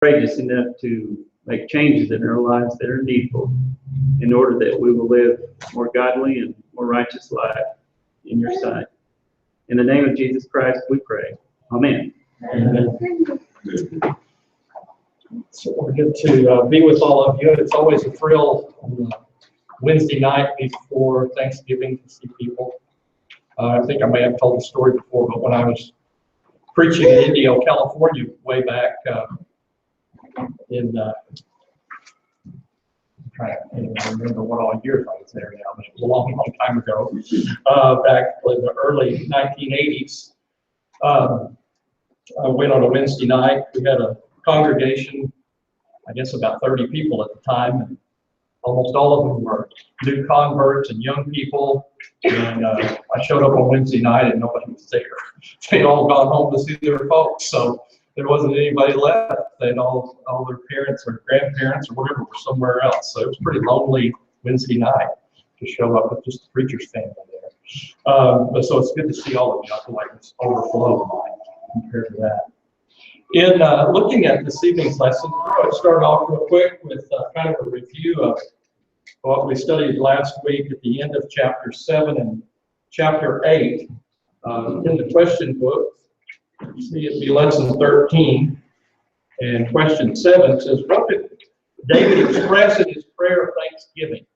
courageous enough to make changes in our lives that are needful in order that we will live more godly and more righteous life in your sight. In the name of Jesus Christ, we pray. Amen. Amen. So we're good to be with all of you. It's always a thrill on Wednesday night before Thanksgiving to see people. I think I may have told the story before, but when I was preaching in Indio, California, way back in, I'm trying to remember what all years I was there now, but it was a long, long time ago, back in the early 1980s. I went on a Wednesday night. We had a congregation, I guess about 30 people at the time, and almost all of them were new converts and young people. And I showed up on Wednesday night and nobody was there. They'd all gone home to see their folks, so there wasn't anybody left. They'd all their parents or grandparents or whatever were somewhere else. So it was a pretty lonely Wednesday night to show up with just the preacher's family there. But so it's good to see all of you. I feel like it's overflow tonight compared to that. In looking at this evening's lesson, I'm going to start off real quick with kind of a review of what we studied last week at the end of chapter 7 and chapter 8. In the question book, you see it'd be lesson 13. And question 7 says, what did David express in his prayer of thanksgiving?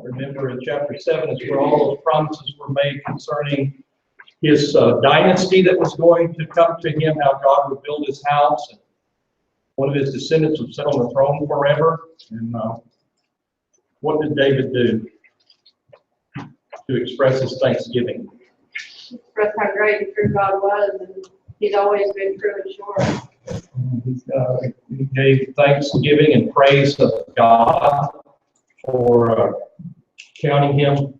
Remember in chapter 7 is where all those promises were made concerning his dynasty that was going to come to him, how God would build his house, and one of his descendants would sit on the throne forever. And what did David do to express his thanksgiving? Express how great and true God was, and he's always been true and sure. He gave thanksgiving and praise of God for counting him,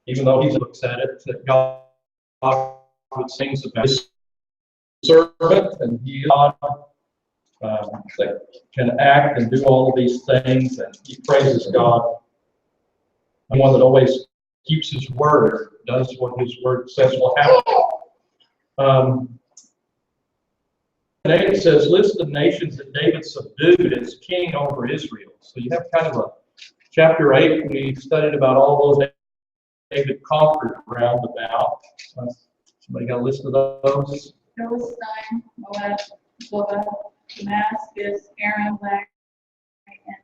even though he looks at it, that God would sing about his servant, and he God that can act and do all of these things, and he praises God. The one that always keeps his word, does what his word says will happen. And it says, list of nations that David subdued as king over Israel. So you have kind of a chapter 8, we studied about all those David conquered round about. Somebody got a list of those? Philistine, Moab, Zobah, Damascus, Aram, Black,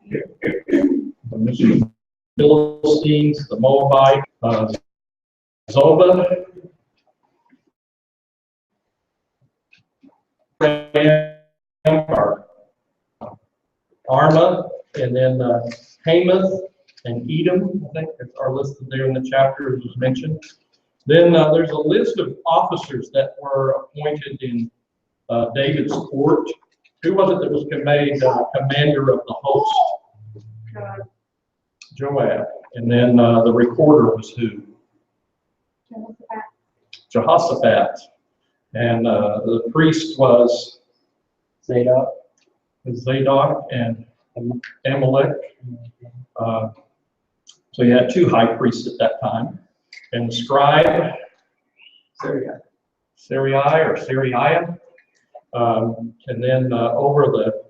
and The Philistines, the Moabite, Zobah, Arma, and then Hamath and Edom. I think are listed there in the chapter as was mentioned. Then there's a list of officers that were appointed in David's court. Who was it that was made commander of the host? Joab. And then the recorder was who? Jehoshaphat. And the priest was Zadok and Amalek. So you had two high priests at that time. And the scribe, Sariah. And then over the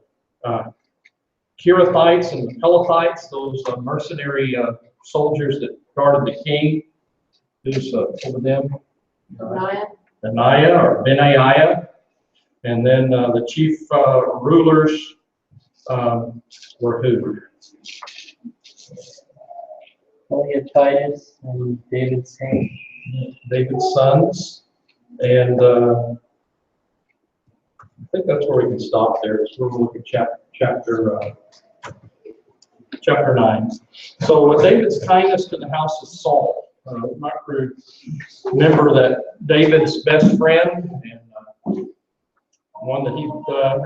Kirathites and the Pelethites, those mercenary soldiers that guarded the king. Who's over them? Benaiah or Benaiah. And then the chief rulers were who? Titus and David's sons. And I think that's where we can stop there. So we'll look at chapter 9. So David's kindness to the house of Saul. You might remember that David's best friend and one that he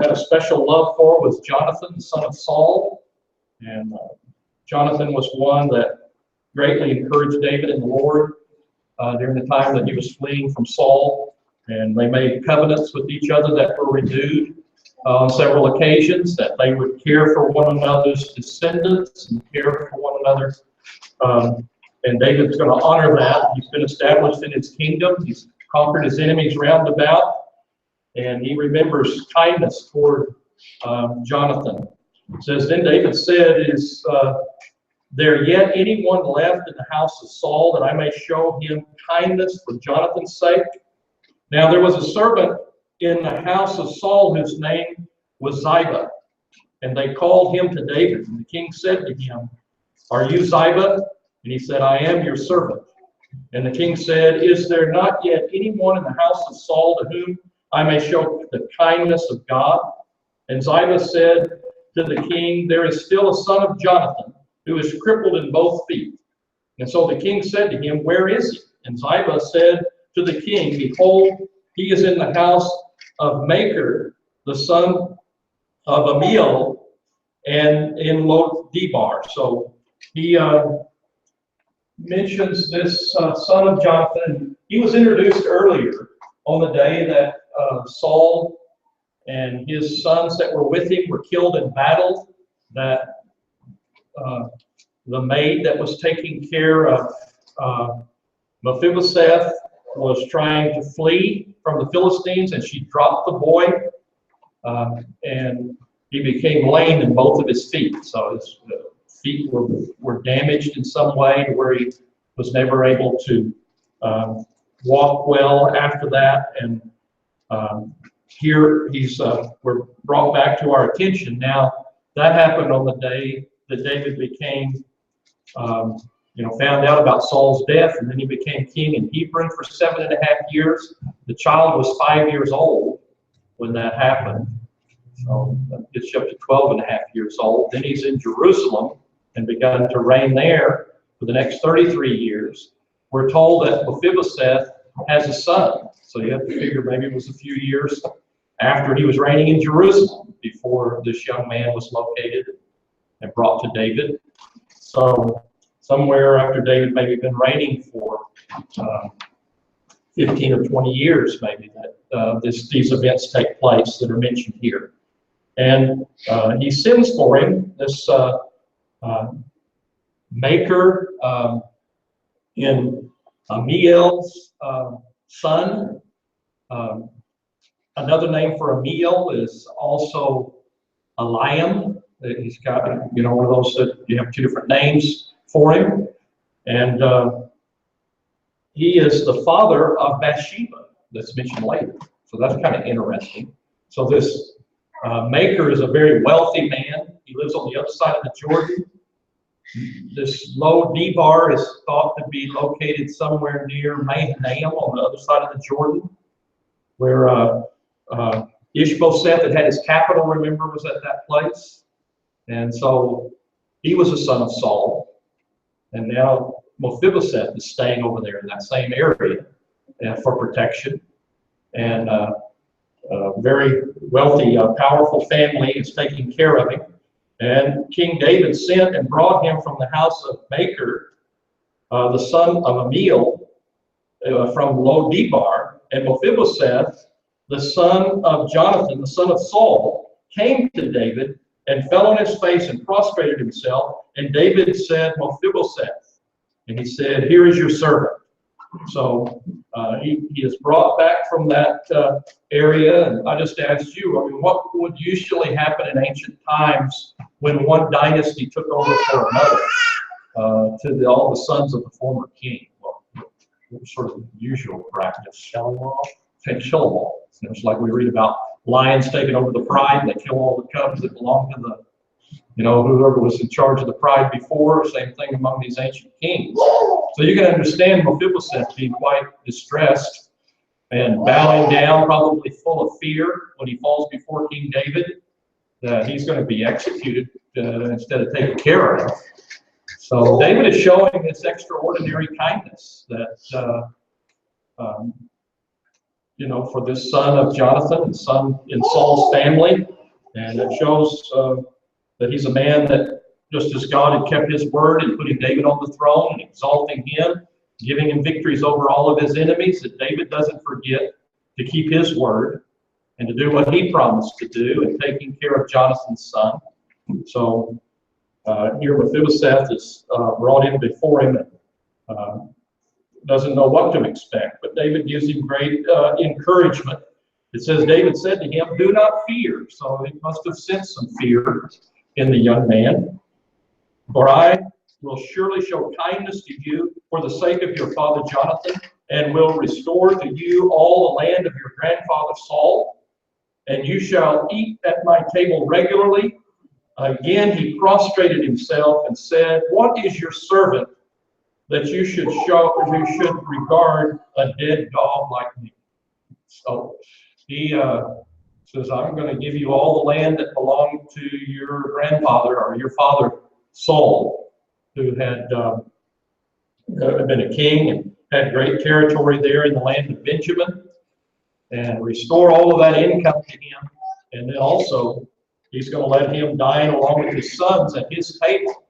had a special love for was Jonathan, the son of Saul. And Jonathan was one that greatly encouraged David in the Lord during the time that he was fleeing from Saul. And they made covenants with each other that were renewed on several occasions, that they would care for one another's descendants and care for one another. And David's going to honor that. He's been established in his kingdom. He's conquered his enemies round about. and he remembers kindness toward Jonathan. It says, then David said, is there yet anyone left in the house of Saul that I may show him kindness for Jonathan's sake? Now there was a servant in the house of Saul whose name was Ziba, and they called him to David. And the king said to him, are you Ziba? And he said, I am your servant. And the king said, is there not yet anyone in the house of Saul to whom I may show the kindness of God? And Ziba said to the king, there is still a son of Jonathan who is crippled in both feet. And so the king said to him, where is he? And Ziba said to the king, behold, he is in the house of Machir, the son of Amiel, and in Lo-debar. So he mentions this son of Jonathan. He was introduced earlier on the day that Saul and his sons that were with him were killed in battle, that the maid that was taking care of Mephibosheth was trying to flee from the Philistines, and she dropped the boy, and he became lame in both of his feet. So his feet were damaged in some way to where he was never able to walk well after that. And here we're brought back to our attention. Now, that happened on the day that David became, found out about Saul's death, and then he became king in Hebron for 7.5 years. The child was 5 years old when that happened. So that gets you up to 12.5 years old. Then he's in Jerusalem and begun to reign there for the next 33 years. We're told that Mephibosheth has a son. So you have to figure maybe it was a few years after he was reigning in Jerusalem before this young man was located and brought to David. So somewhere after David maybe been reigning for 15 or 20 years, maybe, that these events take place that are mentioned here. And he sends for him this Machir in Amiel's son. Another name for Amiel is also Eliam. He's got, one of those that you have two different names for him. And he is the father of Bathsheba that's mentioned later. So that's kind of interesting. So this Machir is a very wealthy man. He lives on the other side of the Jordan. This Lo-debar is thought to be located somewhere near Mahanaim on the other side of the Jordan, where Ishbosheth that had his capital, remember, was at that place. And so he was a son of Saul. And now Mephibosheth is staying over there in that same area for protection. And a very wealthy, powerful family is taking care of him. And King David sent and brought him from the house of Machir, the son of Amiel, from Lo-debar. And Mephibosheth, the son of Jonathan, the son of Saul, came to David and fell on his face and prostrated himself. And David said, Mephibosheth. And he said, here is your servant. So he is brought back from that area. And I just asked you, what would usually happen in ancient times when one dynasty took over for another to all the sons of the former king? Well, it was sort of the usual practice. Killing them all. It's like we read about lions taking over the pride, and they kill all the cubs that belong to the, whoever was in charge of the pride before. Same thing among these ancient kings. So you can understand Mephibosheth being quite distressed and bowing down, probably full of fear when he falls before King David, that he's going to be executed instead of taken care of. So David is showing this extraordinary kindness that, for this son of Jonathan, and son in Saul's family. And it shows that he's a man that, just as God had kept his word in putting David on the throne and exalting him, giving him victories over all of his enemies, that David doesn't forget to keep his word and to do what he promised to do in taking care of Jonathan's son. So here Mephibosheth is brought in before him and doesn't know what to expect, but David gives him great encouragement It says, David said to him, do not fear. So he must have sensed some fear in the young man. For I will surely show kindness to you for the sake of your father Jonathan, and will restore to you all the land of your grandfather Saul, and you shall eat at my table regularly. Again he prostrated himself and said, what is your servant that you should regard a dead dog like me? So he says, I'm going to give you all the land that belonged to your grandfather or your father Saul, who had been a king and had great territory there in the land of Benjamin, and restore all of that income to him. And then also, he's going to let him dine along with his sons at his table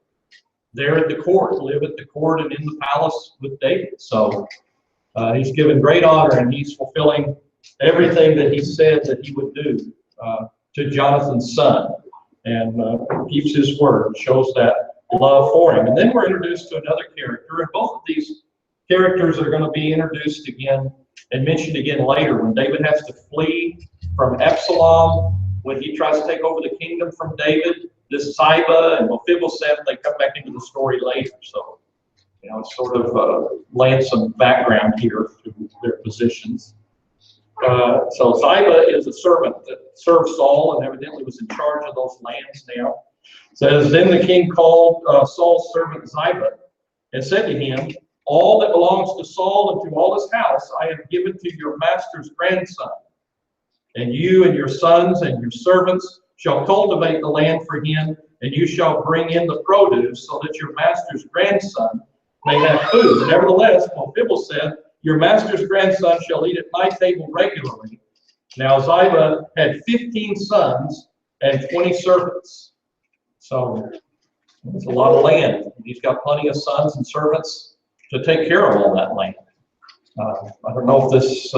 there at the court, live at the court and in the palace with David. So he's given great honor, and he's fulfilling everything that he said that he would do to Jonathan's son, and keeps his word, shows that love for him. And then we're introduced to another character, and both of these characters are going to be introduced again and mentioned again later when David has to flee from Absalom, when he tries to take over the kingdom from David. This Ziba and Mephibosheth, they come back into the story later. So, it's sort of laying some background here to their positions. So Ziba is a servant that served Saul and evidently was in charge of those lands now. It says, then the king called Saul's servant Ziba and said to him, all that belongs to Saul and to all his house I have given to your master's grandson. And you and your sons and your servants shall cultivate the land for him, and you shall bring in the produce so that your master's grandson may have food. Nevertheless, Mephibosheth, your master's grandson, shall eat at my table regularly. Now Ziba had 15 sons and 20 servants. So it's a lot of land. He's got plenty of sons and servants to take care of all that land. I don't know if this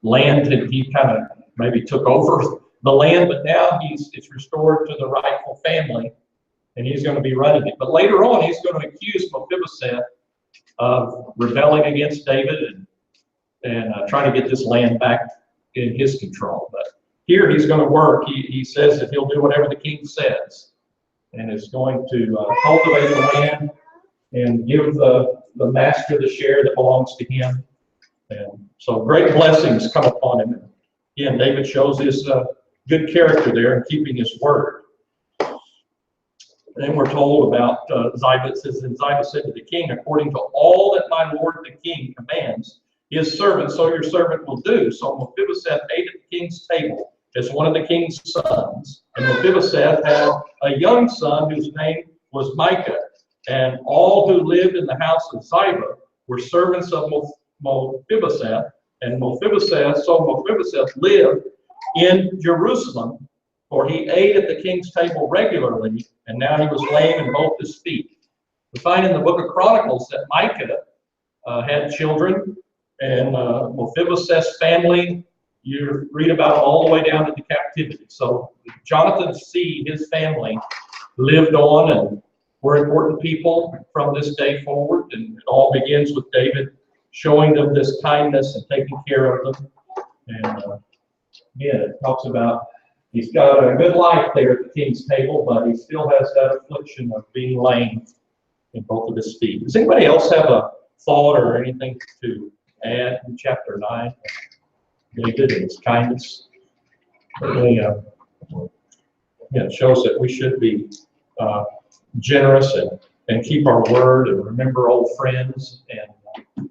land that he kind of maybe took over the land, but now it's restored to the rightful family, and he's going to be running it. But later on, he's going to accuse Mephibosheth of rebelling against David and trying to get this land back in his control. But here he's going to work. He says that he'll do whatever the king says, and is going to cultivate the land and give the master the share that belongs to him. And so great blessings come upon him. And again, David shows his good character there in keeping his word. Then we're told about Ziba. It says, and Ziba said to the king, according to all that my lord the king commands his servant, so your servant will do. So Mephibosheth ate at the king's table as one of the king's sons. And Mephibosheth had a young son whose name was Micah. And all who lived in the house of Ziba were servants of Mephibosheth. And Mephibosheth lived in Jerusalem, for he ate at the king's table regularly, and now he was lame in both his feet. We find in the book of Chronicles that Micah had children, and Mephibosheth's family, you read about them all the way down to the captivity. So Jonathan's seed, his family, lived on and were important people from this day forward, and it all begins with David showing them this kindness and taking care of them. And again, it talks about he's got a good life there at the king's table, but he still has that affliction of being lame in both of his feet. Does anybody else have a thought or anything to add in chapter 9? David and his kindness. Certainly, it shows that we should be generous and keep our word and remember old friends and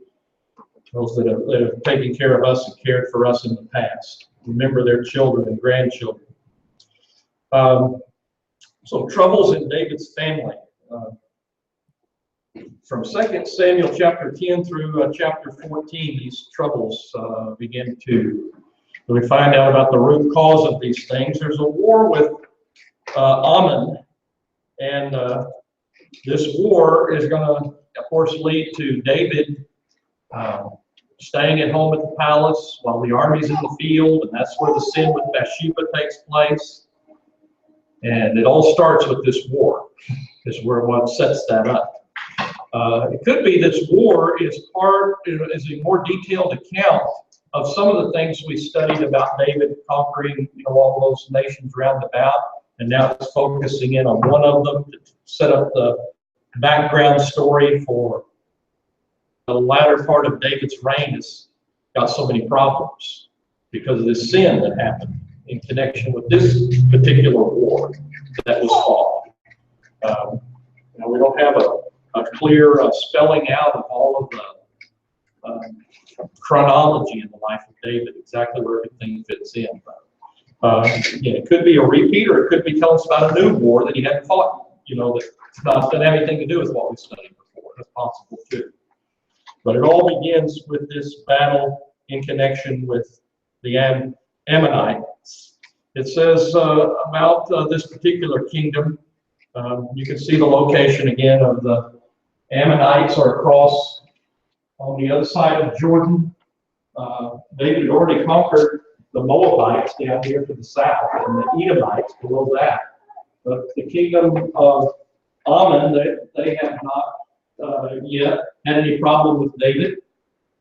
those that have taken care of us and cared for us in the past. Remember their children and grandchildren. So troubles in David's family. From 2 Samuel chapter 10 through chapter 14, these troubles begin to really find out about the root cause of these things. There's a war with Ammon, and this war is going to, of course, lead to David staying at home at the palace while the army's in the field, and that's where the sin with Bathsheba takes place. And it all starts with this war, is where one sets that up. It could be this war is a more detailed account of some of the things we studied about David conquering, all those nations round about, and now it's focusing in on one of them to set up the background story for the latter part of David's reign has got so many problems because of this sin that happened in connection with this particular war that was fought. We don't have a clear spelling out of all of the chronology in the life of David, exactly where everything fits in. It could be a repeat, or it could be telling us about a new war that he hadn't fought, that doesn't have anything to do with what we studied before. That's possible too. But it all begins with this battle in connection with the Ammonites. It says about this particular kingdom, you can see the location again of the Ammonites are across on the other side of Jordan. David had already conquered the Moabites down here to the south and the Edomites below that. But the kingdom of Ammon, they have not yet had any problem with David.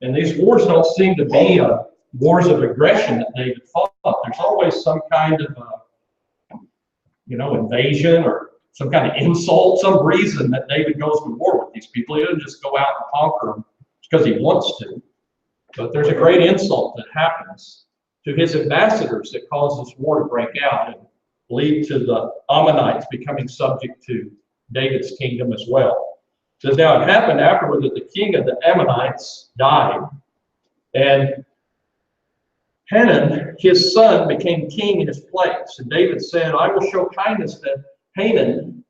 And these wars don't seem to be wars of aggression that David fought. There's always some kind of, invasion or some kind of insult, some reason that David goes to war with these people. He doesn't just go out and conquer them because he wants to. But there's a great insult that happens to his ambassadors that causes war to break out and lead to the Ammonites becoming subject to David's kingdom as well. It says, now it happened afterward that the king of the Ammonites died, and Hanun, his son, became king in his place. And David said, I will show kindness to Hanun,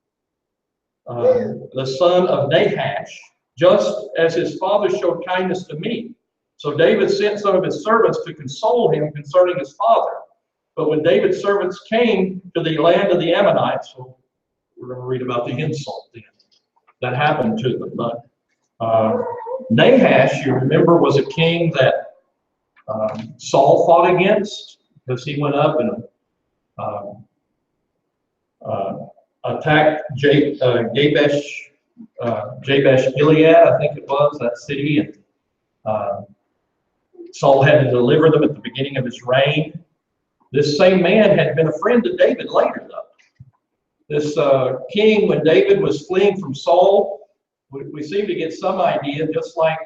the son of Nahash, just as his father showed kindness to me. So David sent some of his servants to console him concerning his father. But when David's servants came to the land of the Ammonites, so we're going to read about the insult then that happened to them. But Nahash, you remember, was a king that Saul fought against because he went up and attacked Jabesh Gilead, I think it was, that city, and Saul had to deliver them at the beginning of his reign. This same man had been a friend to David later, though. This king, when David was fleeing from Saul, we seem to get some idea, just like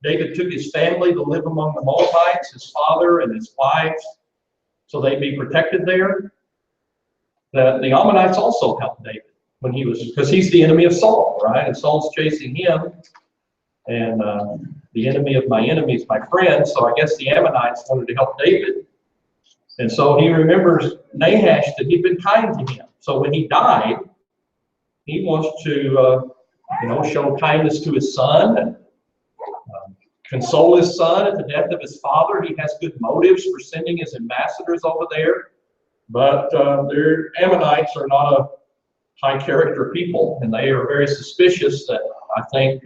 David took his family to live among the Moabites, his father and his wives, so they'd be protected there. The Ammonites also helped David when he was, because he's the enemy of Saul, right? And Saul's chasing him, and the enemy of my enemy is my friend. So I guess the Ammonites wanted to help David. And so he remembers Nahash, that he'd been kind to him. So when he died, he wants to, show kindness to his son and console his son at the death of his father. He has good motives for sending his ambassadors over there. But their Ammonites are not a high character people, and they are very suspicious that I think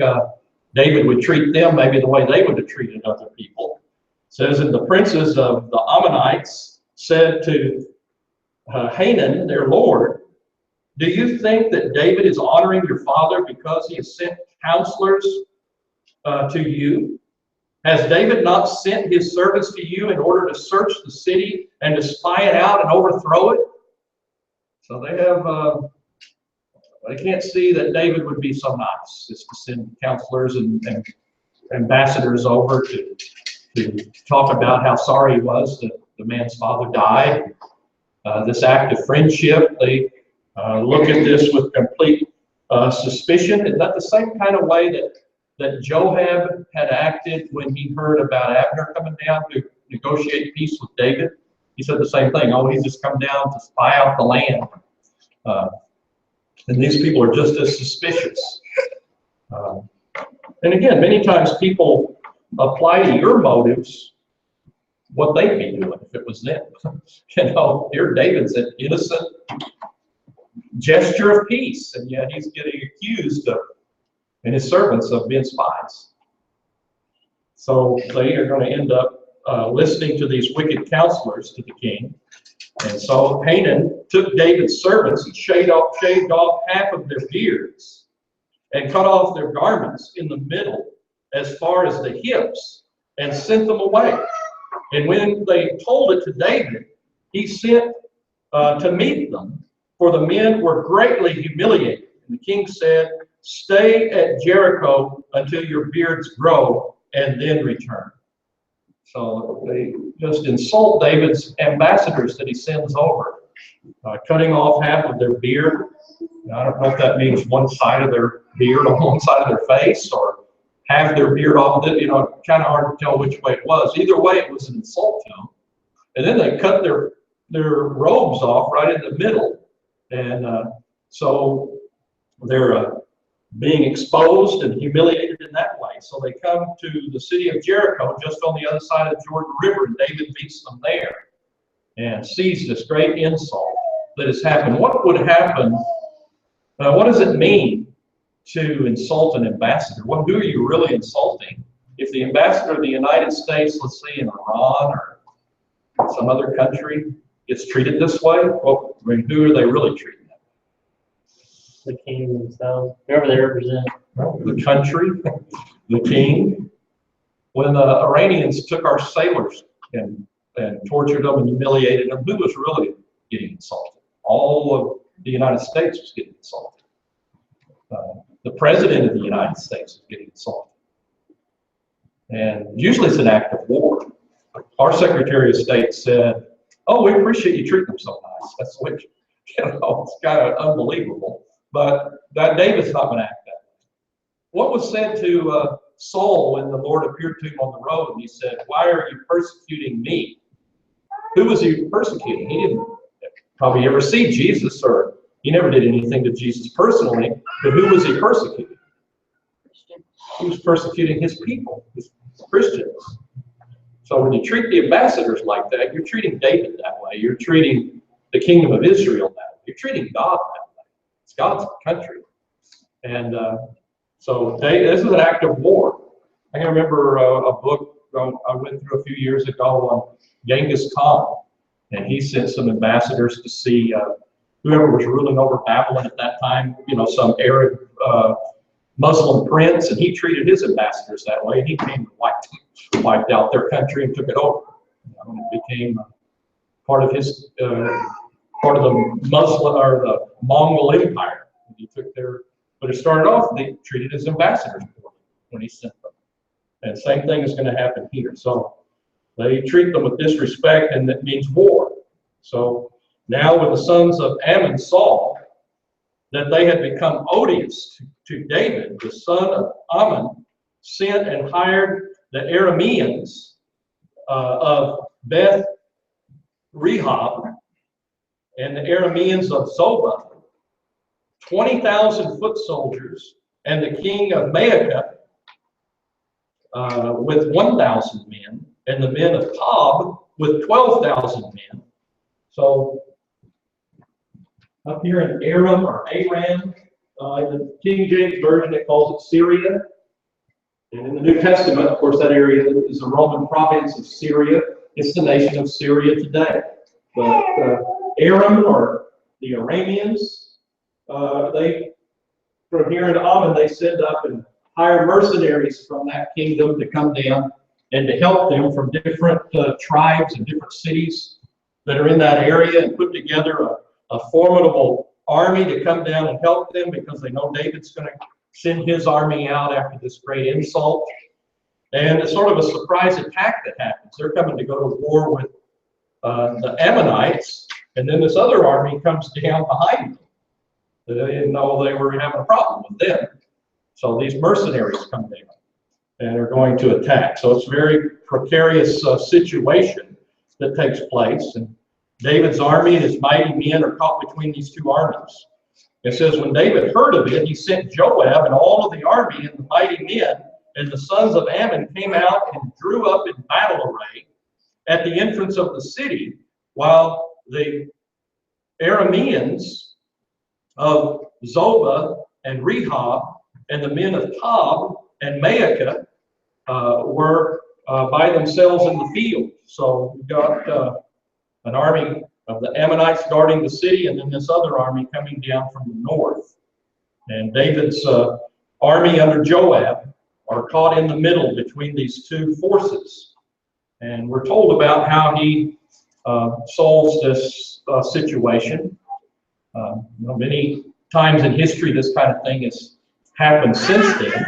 David would treat them maybe the way they would have treated other people. It says, and the princes of the Ammonites said to Hanun, their lord, do you think that David is honoring your father because he has sent counselors to you? Has David not sent his servants to you in order to search the city and to spy it out and overthrow it? So they have, they can't see that David would be so nice just to send counselors and ambassadors over to talk about how sorry he was that the man's father died. This act of friendship, they look at this with complete suspicion. Is that the same kind of way that Joab had acted when he heard about Abner coming down to negotiate peace with David? He said the same thing. Oh, he's just come down to spy out the land. And these people are just as suspicious. And again, many times people apply to your motives what they'd be doing if it was them. Here David's an innocent gesture of peace, and yet he's getting accused of, and his servants, of being spies. So they are going to end up listening to these wicked counselors to the king. And so Hanun took David's servants and shaved off half of their beards and cut off their garments in the middle as far as the hips and sent them away. And when they told it to David, he sent to meet them, for the men were greatly humiliated. And the king said, "Stay at Jericho until your beards grow, and then return." So they just insult David's ambassadors that he sends over, cutting off half of their beard. Now, I don't know if that means one side of their beard on one side of their face, or half their beard off. Kind of hard to tell which way it was. Either way, it was an insult to them. And then they cut their robes off right in the middle, and so they're being exposed and humiliated in that way. So they come to the city of Jericho, just on the other side of the Jordan River, and David meets them there and sees this great insult that has happened. What would happen? What does it mean to insult an ambassador? Well, who are you really insulting? If the ambassador of the United States, let's say in Iran or some other country, gets treated this way, well, I mean, who are they really treating? The king themselves, whoever they represent. Well, the country, the king. When the Iranians took our sailors and tortured them and humiliated them, who was really getting insulted? All of the United States was getting insulted. The president of the United States was getting insulted. And usually it's an act of war. Our Secretary of State said, "Oh, we appreciate you treating them so nice." That's which, it's kind of unbelievable. But that David's not going to act that way. What was said to Saul when the Lord appeared to him on the road and he said, "Why are you persecuting me?" Who was he persecuting? He didn't probably ever see Jesus, or he never did anything to Jesus personally, but who was he persecuting? He was persecuting his people, his Christians. So when you treat the ambassadors like that, you're treating David that way. You're treating the kingdom of Israel that way. You're treating God that way. It's God's country. And so this is an act of war. I can remember a book I went through a few years ago on Genghis Khan. And he sent some ambassadors to see whoever was ruling over Babylon at that time, some Arab Muslim prince, and he treated his ambassadors that way, and he came and wiped out their country and took it over. And it became part of his part of the Muslim or the Mongol Empire. He took but it started off, they treated his ambassadors when he sent them. And same thing is going to happen here. So they treat them with disrespect, and that means war. So now with the sons of Ammon, Saul, that they had become odious to David, the son of Ammon, sent and hired the Arameans of Beth Rehob and the Arameans of Zobah, 20,000 foot soldiers, and the king of Maacah with 1,000 men, and the men of Tob with 12,000 men. So up here in Aram or Aram, in the King James Version, it calls it Syria. And in the New Testament, of course, that area is a Roman province of Syria. It's the nation of Syria today. But Aram or the Arameans, from here in Ammon, they send up and hire mercenaries from that kingdom to come down and to help them from different tribes and different cities that are in that area, and put together a formidable army to come down and help them, because they know David's going to send his army out after this great insult. And it's sort of a surprise attack that happens. They're coming to go to war with the Ammonites, and then this other army comes down behind them. They didn't know they were having a problem with them. So these mercenaries come down and are going to attack. So it's a very precarious situation that takes place. And David's army and his mighty men are caught between these two armies. It says, when David heard of it, he sent Joab and all of the army and the mighty men, and the sons of Ammon came out and drew up in battle array at the entrance of the city, while the Arameans of Zobah and Rehob and the men of Tob and Maacah were by themselves in the field. So we've got an army of the Ammonites guarding the city, and then this other army coming down from the north. And David's army under Joab are caught in the middle between these two forces. And we're told about how he solves this situation. Many times in history, this kind of thing has happened since then.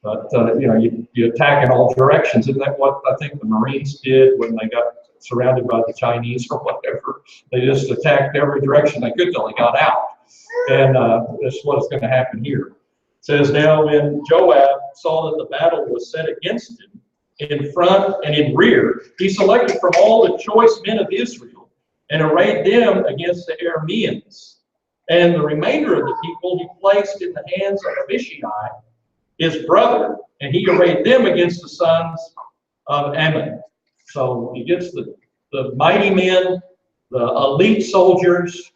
But you attack in all directions. Isn't that what I think the Marines did when they got surrounded by the Chinese or whatever? They just attacked every direction they could till they got out. And that's what's going to happen here. It says, now when Joab saw that the battle was set against him, in front and in rear, he selected from all the choice men of Israel and arrayed them against the Arameans. And the remainder of the people he placed in the hands of Abishai, his brother, and he arrayed them against the sons of Ammon. So he gets the mighty men, the elite soldiers,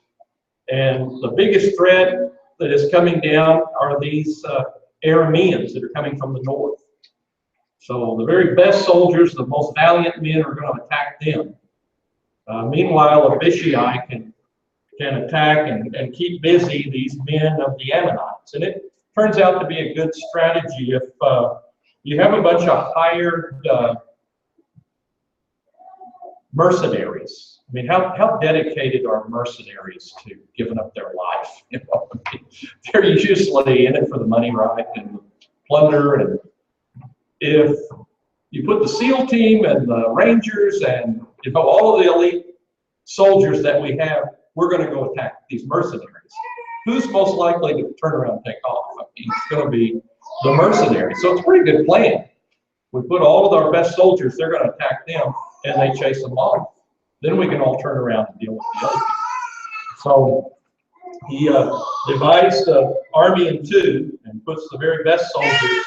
and the biggest threat that is coming down are these Arameans that are coming from the north. So the very best soldiers, the most valiant men, are going to attack them. Meanwhile, Abishai can attack and keep busy these men of the Ammonites. And it turns out to be a good strategy if you have a bunch of hired mercenaries. I mean, how dedicated are mercenaries to giving up their life? They're usually in it for the money, right, and plunder. And if you put the SEAL team and the Rangers and all of the elite soldiers that we have, we're going to go attack these mercenaries. Who's most likely to turn around and take off? I mean, it's going to be the mercenaries. So it's a pretty good plan. We put all of our best soldiers, they're going to attack them, and they chase them off. Then we can all turn around and deal with the other people. So he divides the army in two and puts the very best soldiers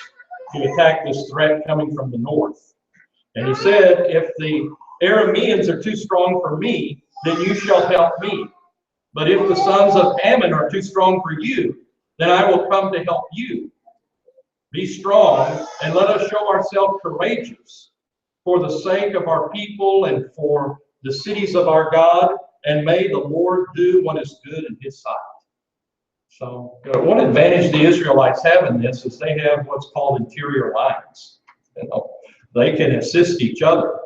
to attack this threat coming from the north. And he said, if the Arameans are too strong for me, then you shall help me. But if the sons of Ammon are too strong for you, then I will come to help you. Be strong, and let us show ourselves courageous for the sake of our people and for the cities of our God, and may the Lord do what is good in his sight. So one advantage the Israelites have in this is they have what's called interior lines. They can assist each other,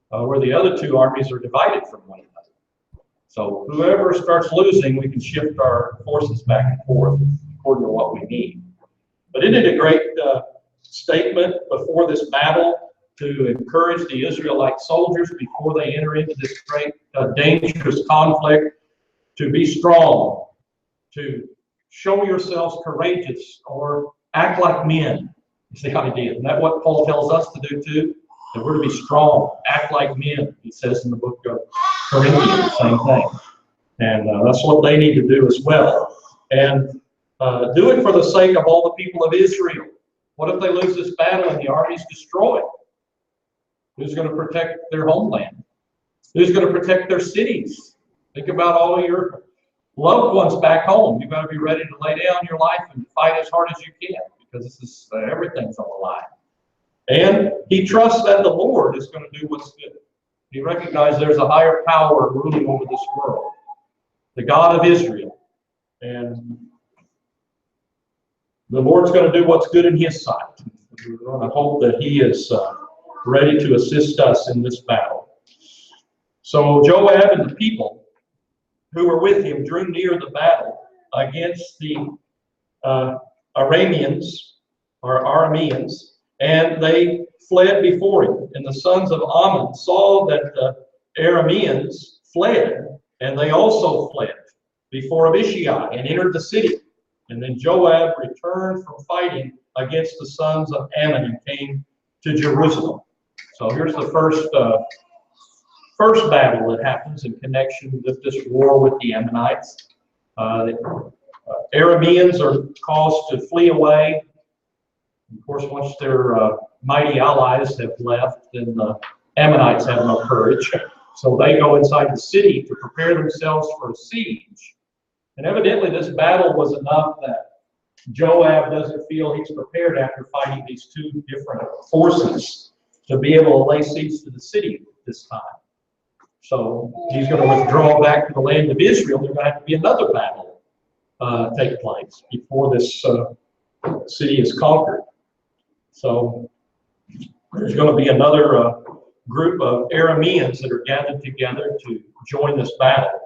where the other two armies are divided from one another. So whoever starts losing, we can shift our forces back and forth according to what we need. But isn't it a great statement before this battle to encourage the Israelite soldiers before they enter into this great dangerous conflict to be strong, to show yourselves courageous or act like men? Is the idea. Isn't that what Paul tells us to do too? That we're to be strong, act like men, he says in the book of Corinthians, same thing. And that's what they need to do as well. And do it for the sake of all the people of Israel. What if they lose this battle and the army's destroyed? Who's going to protect their homeland? Who's going to protect their cities? Think about all your loved ones back home. You've got to be ready to lay down your life and fight as hard as you can, because this is everything's on the line. And he trusts that the Lord is going to do what's good. He recognizes there's a higher power ruling over this world, the God of Israel. And the Lord's going to do what's good in his sight. We're going to hope that he is ready to assist us in this battle. So Joab and the people who were with him drew near the battle against the Arameans, and they fled before him. And the sons of Ammon saw that the Arameans fled, and they also fled before Abishai and entered the city. And then Joab returned from fighting against the sons of Ammon and came to Jerusalem. So here's the first battle that happens in connection with this war with the Ammonites. The Arameans are caused to flee away. Of course, once their mighty allies have left, then the Ammonites have no courage. So they go inside the city to prepare themselves for a siege. And evidently this battle was enough that Joab doesn't feel he's prepared after fighting these two different forces to be able to lay siege to the city this time. So he's going to withdraw back to the land of Israel. There's going to have to be another battle take place before this city is conquered. So there's going to be another group of Arameans that are gathered together to join this battle.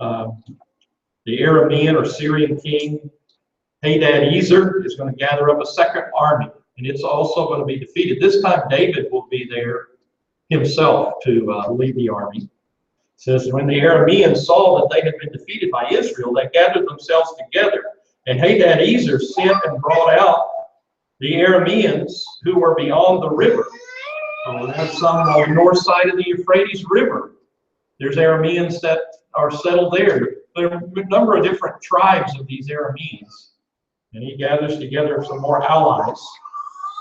The Aramean or Syrian king Hadadezer is going to gather up a second army, and it's also going to be defeated. This time David will be there himself to lead the army. It says, when the Arameans saw that they had been defeated by Israel, they gathered themselves together, and Hadadezer sent and brought out the Arameans who were beyond the river. So we have some on the north side of the Euphrates River. There's Arameans that are settled there. There are a number of different tribes of these Arameans. And he gathers together some more allies.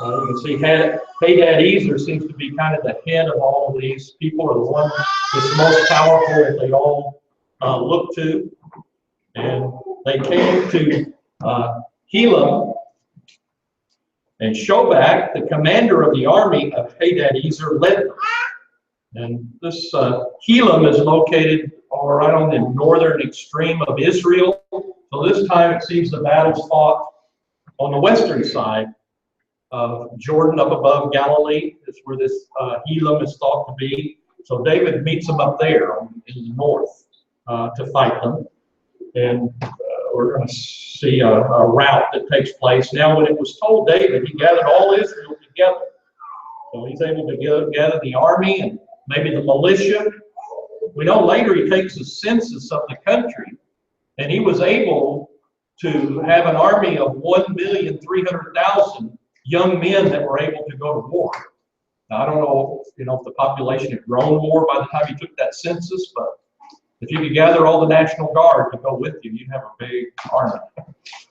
You can see Hadadezer seems to be kind of the head of all of these people, or the one that's most powerful that they all look to. And they came to Helam, and Shobak, the commander of the army of Hadadezer, led them. And this Helam is located right on the northern extreme of Israel. So this time it seems the battle's fought on the western side of Jordan, up above Galilee. That's where this Helam is thought to be. So David meets them up there in the north to fight them. And we're going to see a rout that takes place. Now, when it was told David, he gathered all Israel together. So he's able to gather the army and maybe the militia. We know later he takes a census of the country, and he was able to have an army of 1,300,000 young men that were able to go to war. Now, I don't know, if the population had grown more by the time he took that census, but if you could gather all the National Guard to go with you, you'd have a big army.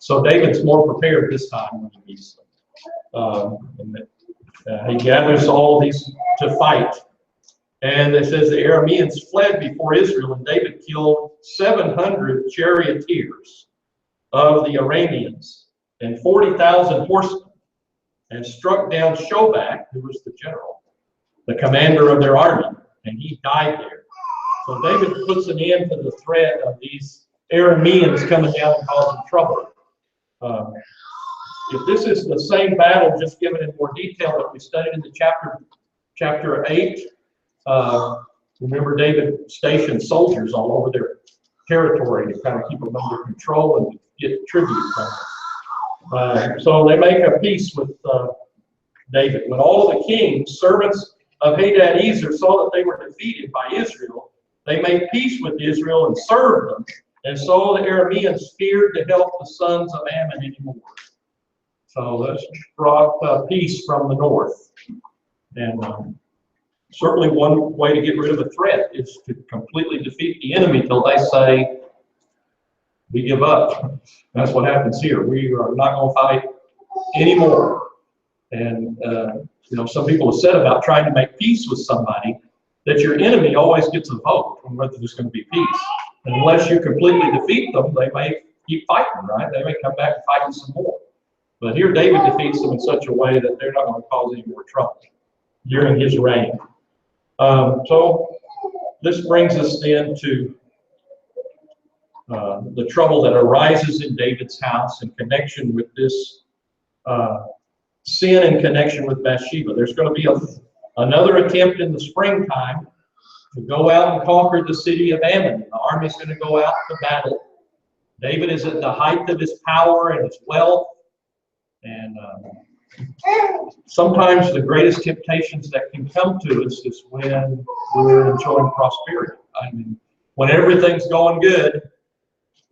So David's more prepared this time when he meets them. He gathers all of these to fight. And it says the Arameans fled before Israel, and David killed 700 charioteers of the Arameans and 40,000 horsemen, and struck down Shobak, who was the general, the commander of their army, and he died there. So David puts an end to the threat of these Arameans coming down and causing trouble. If this is the same battle, just given in more detail that we studied in the chapter 8, remember David stationed soldiers all over their territory to kind of keep them under control and get tribute from them. So they make a peace with David. When all of the kings, servants of Hadadezer, saw that they were defeated by Israel, they made peace with Israel and served them. And so the Arameans feared to help the sons of Ammon anymore. So that's brought peace from the north. And certainly one way to get rid of a threat is to completely defeat the enemy till they say, we give up. That's what happens here. We are not going to fight anymore. And, some people have said about trying to make peace with somebody that your enemy always gets a vote on whether there's going to be peace. And unless you completely defeat them, they may keep fighting, right? They may come back and fight you some more. But here David defeats them in such a way that they're not going to cause any more trouble during his reign. So this brings us then to the trouble that arises in David's house in connection with this sin in connection with Bathsheba. There's going to be another attempt in the springtime to go out and conquer the city of Ammon. The army's going to go out to battle. David is at the height of his power and his wealth. And sometimes the greatest temptations that can come to us is when we're enjoying prosperity. I mean, when everything's going good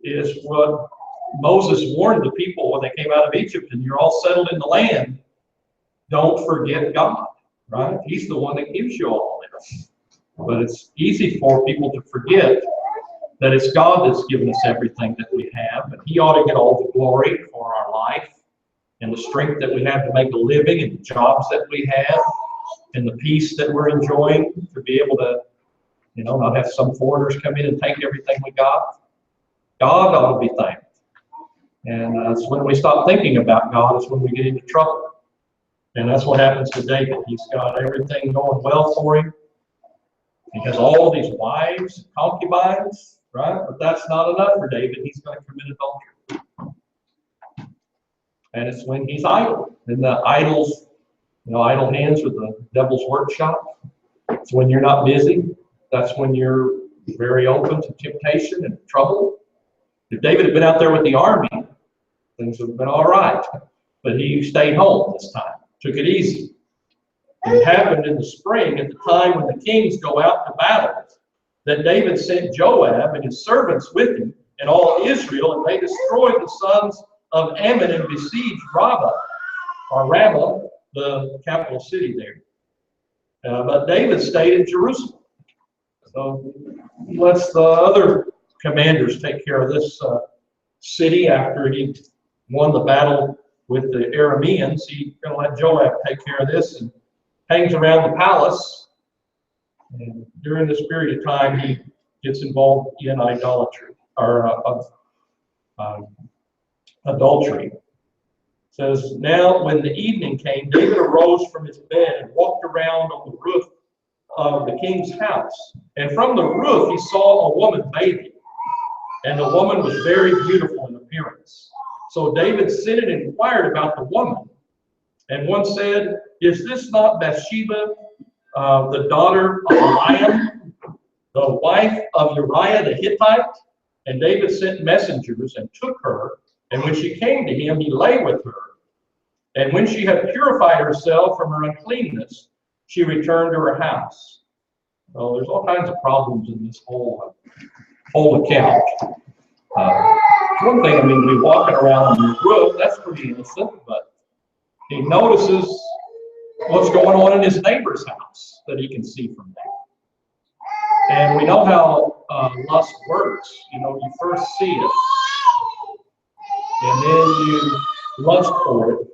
is what Moses warned the people when they came out of Egypt, and you're all settled in the land. Don't forget God, right? He's the one that gives you all this. But it's easy for people to forget that it's God that's given us everything that we have, and He ought to get all the glory for our life and the strength that we have to make a living and the jobs that we have and the peace that we're enjoying to be able to, not have some foreigners come in and take everything we got. God ought to be thanked. And it's when we stop thinking about God is when we get into trouble. And that's what happens to David. He's got everything going well for him. He has all of these wives, concubines, right? But that's not enough for David. He's going to commit adultery. And it's when he's idle. And the idols, idle hands are the devil's workshop. So when you're not busy, that's when you're very open to temptation and trouble. If David had been out there with the army, things would have been all right. But he stayed home this time, took it easy. And it happened in the spring, at the time when the kings go out to battle, that David sent Joab and his servants with him and all Israel, and they destroyed the sons of Ammon and besieged Rabbah, the capital city there. But David stayed in Jerusalem. So he lets the other commanders take care of this city after he won the battle with the Arameans. He's going to let Joab take care of this and hangs around the palace. And during this period of time, he gets involved in idolatry or adultery. It says, now when the evening came, David arose from his bed and walked around on the roof of the king's house. And from the roof he saw a woman bathing. And the woman was very beautiful in appearance. So David sent and inquired about the woman. And one said, is this not Bathsheba, the daughter of Eliam, the wife of Uriah the Hittite? And David sent messengers and took her. And when she came to him, he lay with her. And when she had purified herself from her uncleanness, she returned to her house. So there's all kinds of problems in this whole account. One thing, we're walking around on the roof, that's pretty innocent, but he notices what's going on in his neighbor's house that he can see from there. And we know how lust works. You first see it, and then you lust for it,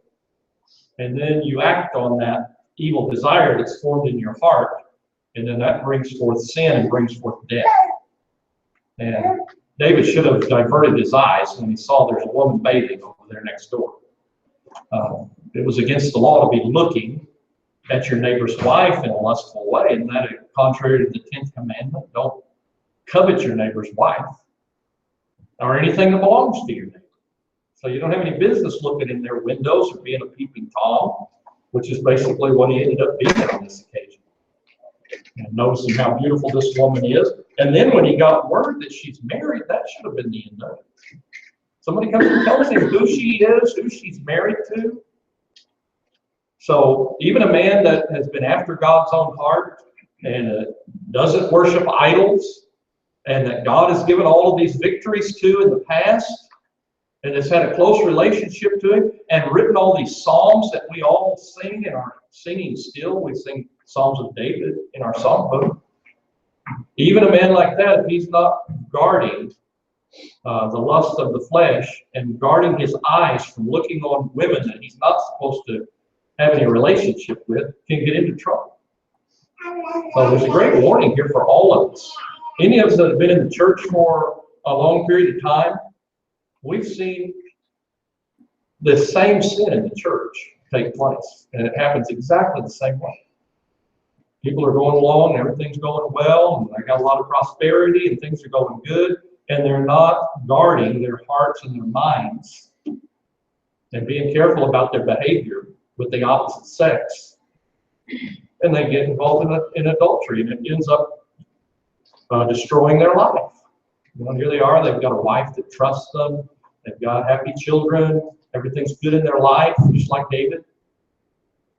and then you act on that evil desire that's formed in your heart, and then that brings forth sin and brings forth death. And David should have diverted his eyes when he saw there's a woman bathing over there next door. It was against the law to be looking at your neighbor's wife in a lustful way, and that is contrary to the 10th commandment. Don't covet your neighbor's wife or anything that belongs to your neighbor. So you don't have any business looking in their windows or being a peeping Tom, which is basically what he ended up being on this occasion. And noticing how beautiful this woman is. And then when he got word that she's married, that should have been the end of it. Somebody comes and tells him who she is, who she's married to. So even a man that has been after God's own heart and doesn't worship idols, and that God has given all of these victories to in the past, and has had a close relationship to him, and written all these psalms that we all sing and are singing still. We sing Psalms of David in our songbook. Even a man like that, if he's not guarding the lust of the flesh and guarding his eyes from looking on women that he's not supposed to have any relationship with, can get into trouble. So there's a great warning here for all of us. Any of us that have been in the church for a long period of time, we've seen the same sin in the church take place, and it happens exactly the same way. People are going along, and everything's going well, and they got a lot of prosperity, and things are going good, and they're not guarding their hearts and their minds and being careful about their behavior with the opposite sex. And they get involved in adultery, and it ends up destroying their life. Here they are, they've got a wife that trusts them, they've got happy children, everything's good in their life, just like David.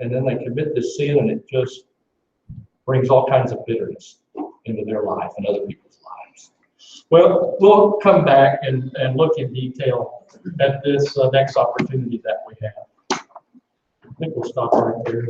And then they commit this sin, and it just brings all kinds of bitterness into their life and other people's lives. Well, we'll come back and look in detail at this next opportunity that we have. I think we'll stop right there.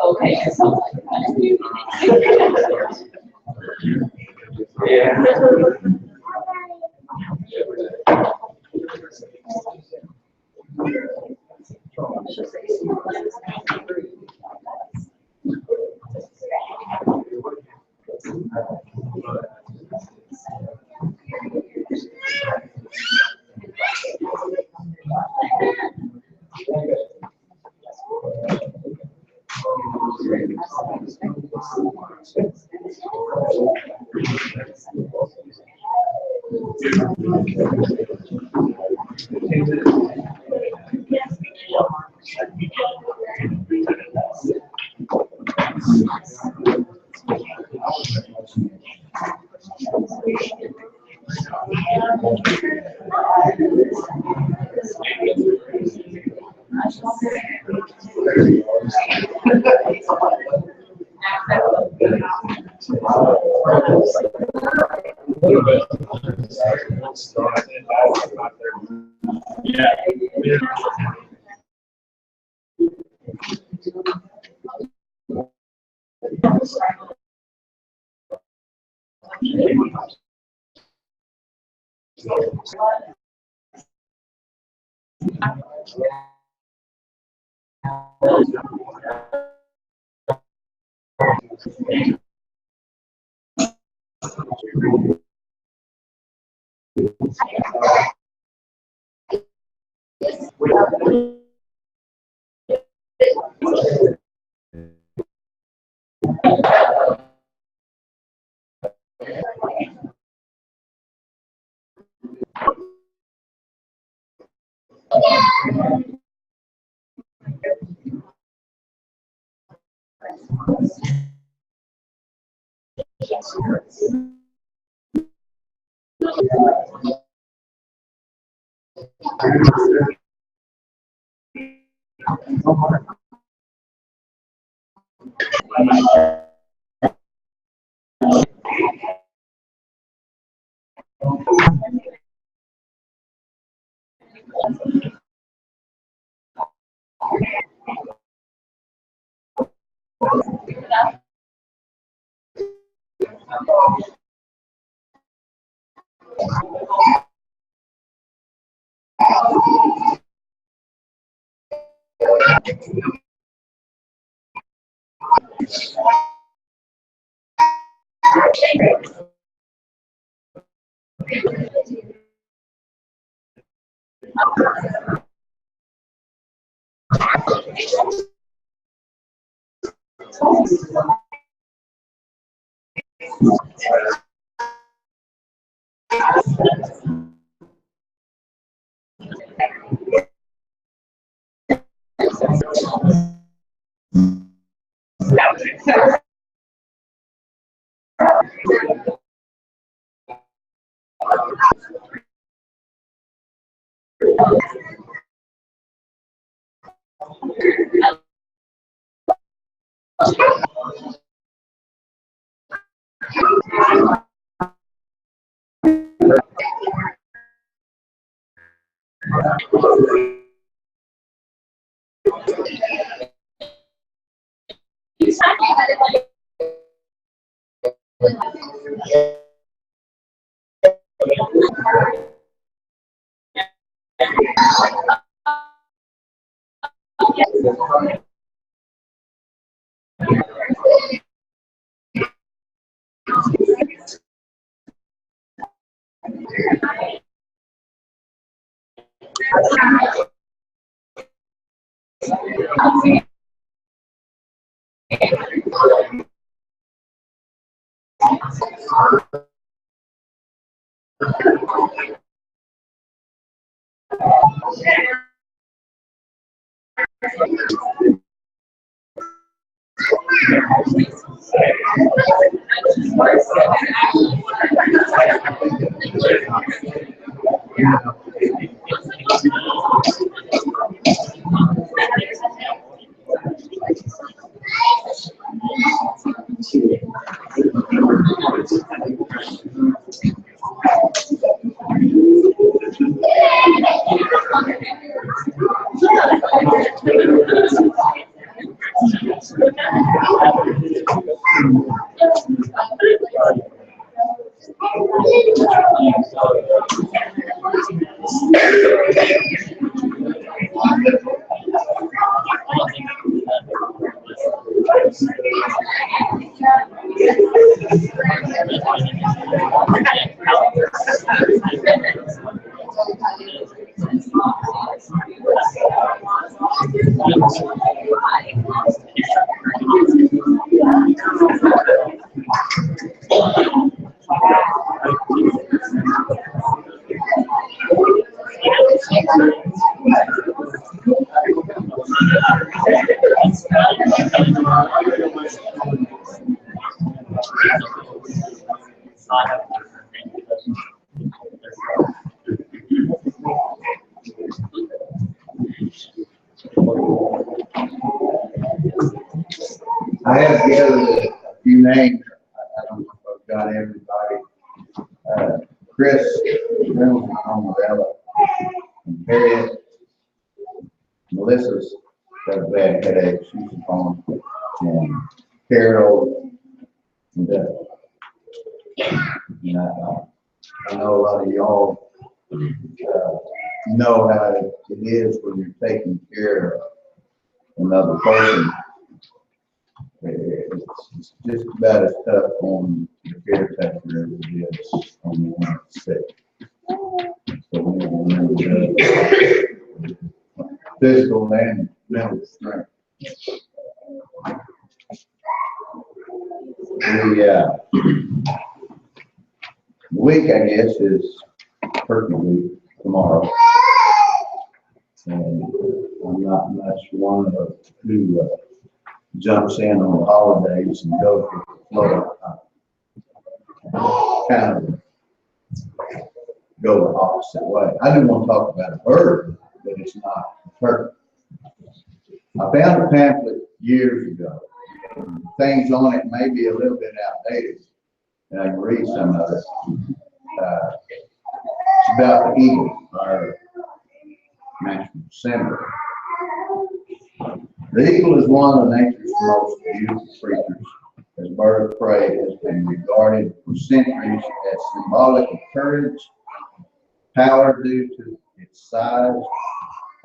Okay. Yeah. I have gathered a few names. I don't know if I've got everybody. Chris, Umbrella, and Harriet. Melissa's got a bad headache. She's home. And Carol. And I know a lot of y'all know how it is when you're taking care of another person. It's just about as tough on the caretaker as it is on the one that's sick. So we need to remember that. Physical and mental strength. The week, I guess, is Turkey Week tomorrow. And I'm not much one of who jumps in on the holidays and goes with the flow. Kind of go the opposite way. I do want to talk about a bird, but it's not a turkey. I found a pamphlet years ago. Things on it may be a little bit outdated, and I can read some of it. It's about the eagle, our national symbol. The eagle is one of nature's most beautiful creatures. As bird of prey, it has been regarded for centuries as symbolic of courage, power due to its size,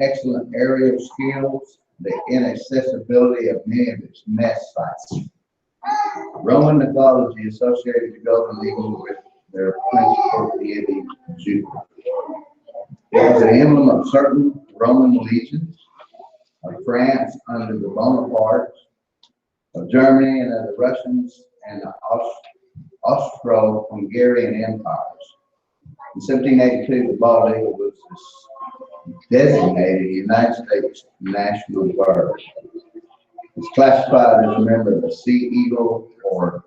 excellent aerial skills, the inaccessibility of many of its nest sites. Roman mythology associated the golden eagle with their principal deity, Jupiter. It was an emblem of certain Roman legions, of France under the Bonapartes, of Germany and of the Russians and the Austro-Hungarian empires. In 1782, the bald eagle was designated the United States national bird. It's classified as a member of the sea eagle or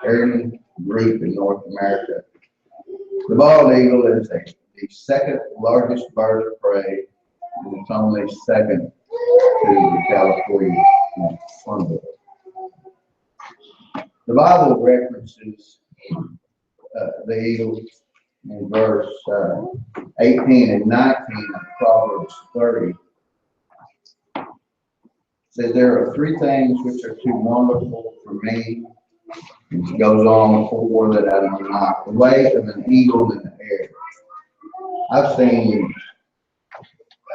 Arian group in North America. The bald eagle is the second largest bird of prey, and it's only second to the California hornbill. The Bible references the eagle in verse 18 and 19 of Proverbs 30. It says, there are three things which are too wonderful for me. It goes on for that I know not. The way of an eagle in the air. I've seen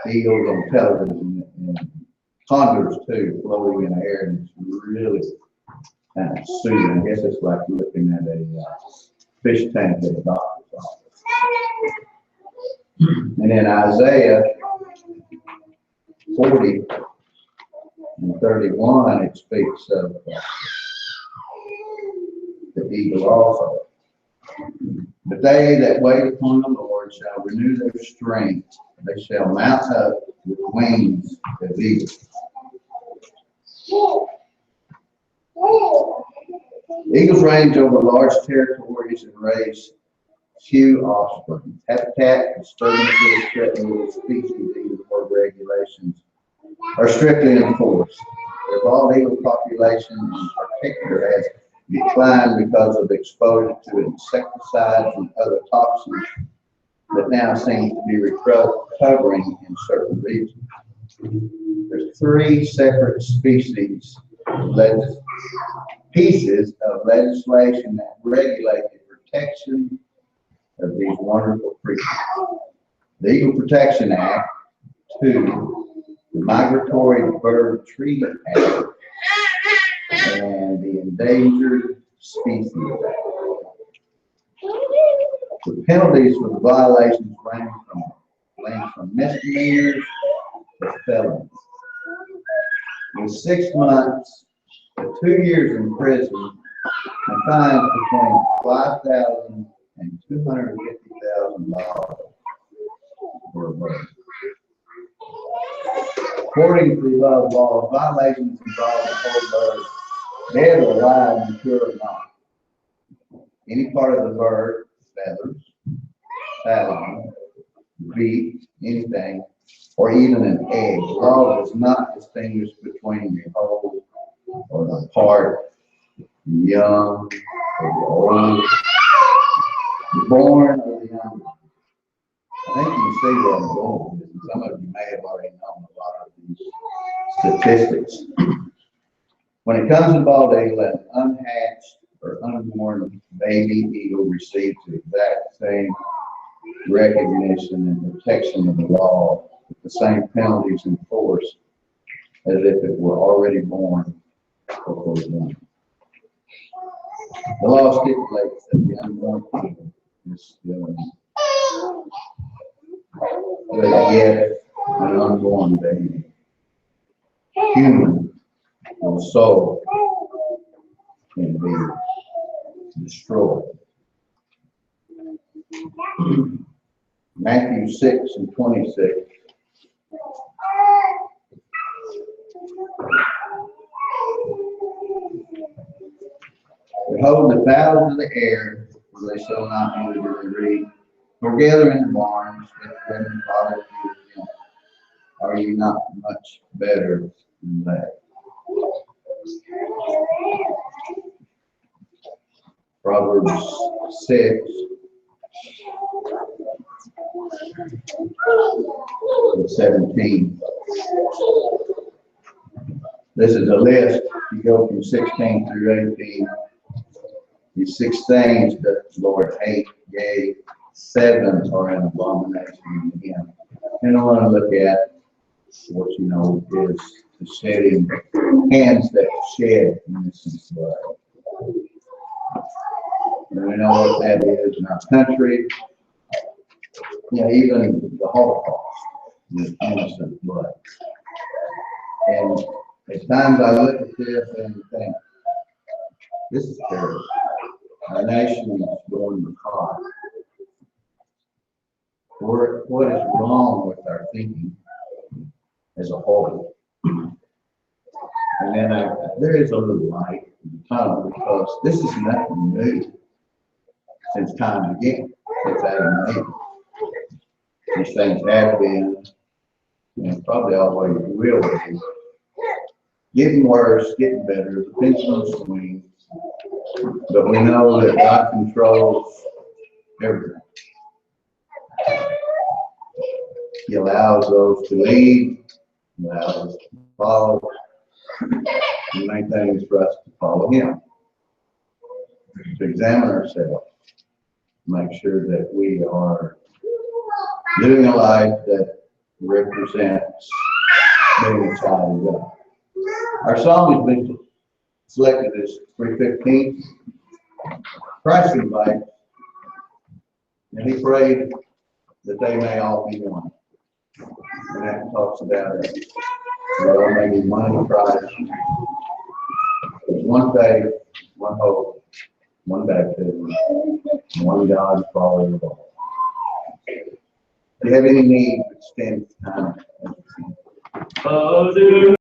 eagles on television and condors too, floating in the air, and it's really kind of soothing. I guess it's like looking at a fish tank at a doctor's office. And in Isaiah 40 and 31, it speaks of the eagle also. But they that wait upon the Lord shall renew their strength. They shall mount up with wings as eagles. Eagles range over large territories and raise few offspring. Habitat disturbances threatening with species eagle bird regulations are strictly enforced. The bald eagle population in particular has declined because of exposure to insecticides and other toxins that now seems to be recovering in certain regions. There's three separate pieces of legislation that regulate the protection of these wonderful creatures. The Eagle Protection Act, 2, the Migratory Bird Tree Act, and the Endangered Species Act. The penalties for the violations range from misdemeanors to felonies. With 6 months to 2 years in prison and fines between $5,000 and $250,000 for a bird. According to the above law, violations involving whole bird, dead or alive, mature or not. Any part of the bird, feathers, talon, beak, anything, or even an egg. The law does not distinguish between the whole or the part, the young or the old, the born or the young. I think you can see where I'm going with this. Some of you may have already known a lot of these statistics. When it comes to bald eagle, an unhatched or unborn baby eagle receives the exact same recognition and protection of the law with the same penalties in force as if it were already born or was born. The law stipulates that the unborn eagle is still yet an unborn baby, human with a soul, can be destroyed. Matthew 6:26. Behold, the fowls of the air, for they shall not eat or reap, nor gather in the barns, yet heavenly Father feedeth them. Are you not much better than that? Proverbs 6:17. This is a list. You go from 16 through 18. These 6 things that the Lord hates, yea, 7 are an abomination to him. And I want to look at what you know is the shedding, hands that shed innocent blood. And we know what that is in our country. Yeah, even the Holocaust with innocent blood. And at times I look at this and think, this is terrible. Our nation is going apart. What is wrong with our thinking as a whole? And then there is a little light in the tunnel because this is nothing new since time began, since Adam and Eve. These things have been, and probably always will be, getting worse, getting better, the pendulum swings. But we know that God controls everything. He allows those to lead, He allows us to follow. The main thing is for us to follow Him, to examine ourselves, make sure that we are living a life that represents being a child of God. Our song has been selected as 315. Christ invites, and He prayed that they may all be one. And that talks about it. That all may be one in Christ. There's one faith, one hope, one baptism, one God, Father of all. If you have any need, stand at this time. Father